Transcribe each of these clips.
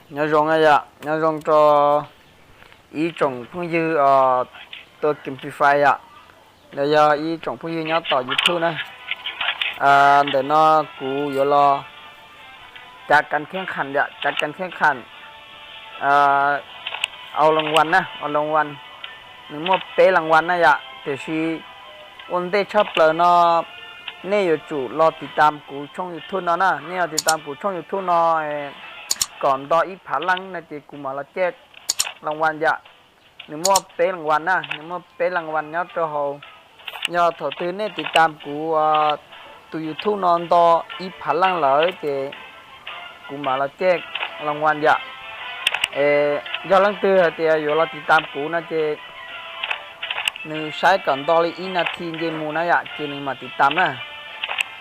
nhớ rong ấy ạ, nhớ rong cho ý trồng phong dư tôi kiếm phai ạ, để giờ ý trồng phong dư nhớ tỏ YouTube này, để nó cú vô loจัดการแข่งขันเนี่ยจัดการแข่งขันเอารางวัลนะเอารางวัลหนึ่งมั่วเป๊ะรางวัลนะอย่าแต่ชีวันเดชอบเลยเนาะเนี่ยอยู่จู่รอติดตามกูช่องยูทูบเนาะนะเนี่ยติดตามกูช่องยูทูบเนาะก่อนดออีผาลังนะจีกูมาละแจกรางวัลอย่าหนึ่งมั่วเป๊ะรางวัลนะหนึ่งมั่วเป๊ะรางวัลเนี่ยตัวเขาเนี่ยถอดตื่นเนี่ยติดตามกูตัวยูทูบนอนดออีผาลังเลยจีกูมาละแจกรางวัลอย่ายอดลังเตือเตียอยู่เราติดตามกูนะเจหนึ่งใช้ก่อนตอลีอีนาทีเจมูนะอย่าเจหนึ่งมาติดตามนะ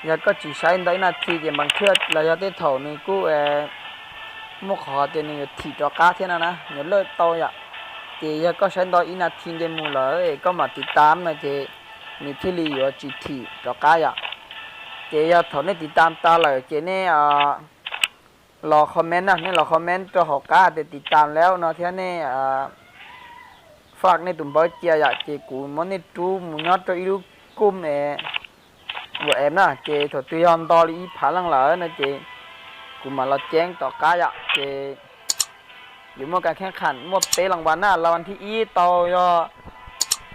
อย่าก็chỉใช้ได้นาทีเจบางเทื่อเราจะได้ถอหนึ่งกูมุขหอเจหนึ่งถีจอกาเท่านั้นนะอย่าเลิกโตอย่าเจอย่าก็ใช้ได้อีนาทีเจมูเลยก็มาติดตามนะเจมีที่รีอยู่จีถีจอกาอย่าเจอย่าถอเนี่ยติดตามตาเลยเจเนี่ยรอคอมเมนต์นะนี่รอคอมเมนต์ตัวหอกก้าติดตามแล้วเนาะเท่านี้ฝากในตุ่มเบอร์เจียอยากเจกูมันนี่จูมุนยอดตัวอีลูกกุ้มบัวนะเจถอดตัวยอนตอลีผาลังเหล่านะเจกูมาเราแจ้งต่อก้าอยากเจอยู่มั่วการแข่งขันมั่วเตะรางวัลนะรางวัลที่อีต่อย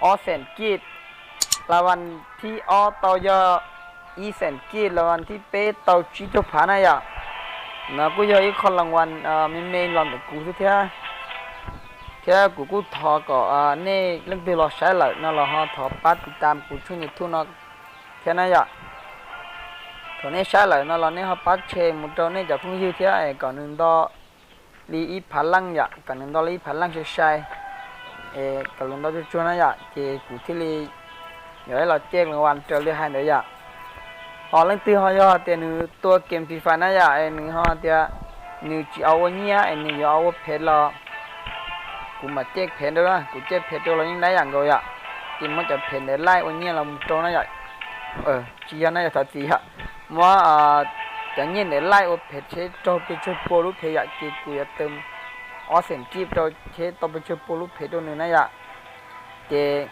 อเซนกีดรางวัลที่ต่อยอีเซนกีดรางวัลที่เป๊ต่อชิโตผานะอยากนะกูยังอีกคนรางวัลมีเมนรางวัลกูสุดแค่กูทอก็นี่เรื่องที่เราใช้เลยนั่นเราทอปัดติดตามกูช่วยยูทูบนะแค่นั้นอย่าตอนนี้ใช้เลยนั่นเราเนี่ยเขาปัดเชมุดตอนนี้จะพุ่งยืดเท่าก่อนหนึ่งดอลีอีพลังอย่าก่อนหนึ่งดอลีพลังใช้ก่อนหนึ่งดอจะช่วยนะอย่าเจกูที่ลีเดี๋ยวเราแจ้งรางวัลเจอเรื่องให้เดี๋ยวอย่าhọ lên từ họ cho tiền nữ tua kiếm phí phải nãy giờ nữ họ thì nữ chỉ ao nhia nữ ao phết là cũng mà chết phết đó cũng chết phết đó là những đấy dạng rồi ạ thì mớiจะphết để lại ao nhia là một trâu nãy giờ chỉ là nãy giờ thật gì ạ mà chẳng nhiên để lại ao phết chế cho cái chơi polo phết ạ chỉ cùi tôm ở sân chip cho chế tao chơi polo phết đó nữa nãy giờ thì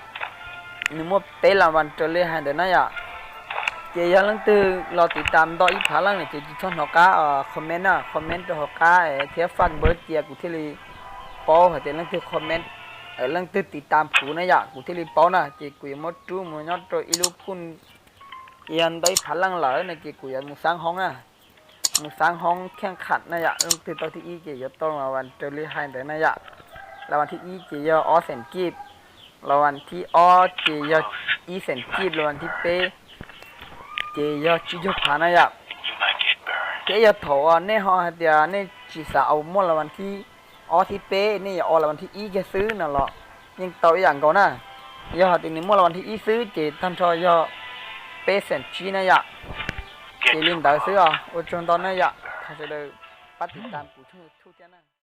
nữ mua té làm văn trở lên hàng đấy nãy giờเจียลังตือเราติดตามดอยผาลังเนี่ยจะช่องหอกาคอมเมนต์นะคอมเมนต์ตัวหอกาเทียฟันเบิร์ดเจียกูที่รีปอเหตุลังตือคอมเมนต์ลังตือติดตามผูนะอยากกูที่รีปอนะเจีกูยังมดจูมันยอดตัวอีลูกคุณยันดอยผาลังเหล่าเนี่ยเจีกูยังมุสังห้องนะมุสังห้องแข่งขันนะอยากลังตือตัวที่อีเจียต้องรางวัลเจอรี่ไฮเดอร์นะอยากรางวัลที่อีเจียออเซนกีบรางวัลที่ออเจียอีเซนกีบรางวัลที่เปเจียจีจุพานะอยากเจียถอเนี่ยฮะเดี๋ยวเนี่ยจีสาวมั่วละวันที่ที่เป้นี่ละวันที่อีจะซื้อน่ะหรอยังต่ออย่างก่อนนะยอดตีนี้มั่วละวันที่อีซื้อเจท่านชอยยอเป้เซนจีนะอยากเจลินดาวซื้อโอจนตอนนั้นอยากถ้าจะได้ปฏิตามกูช่วยทุกเจ้านะ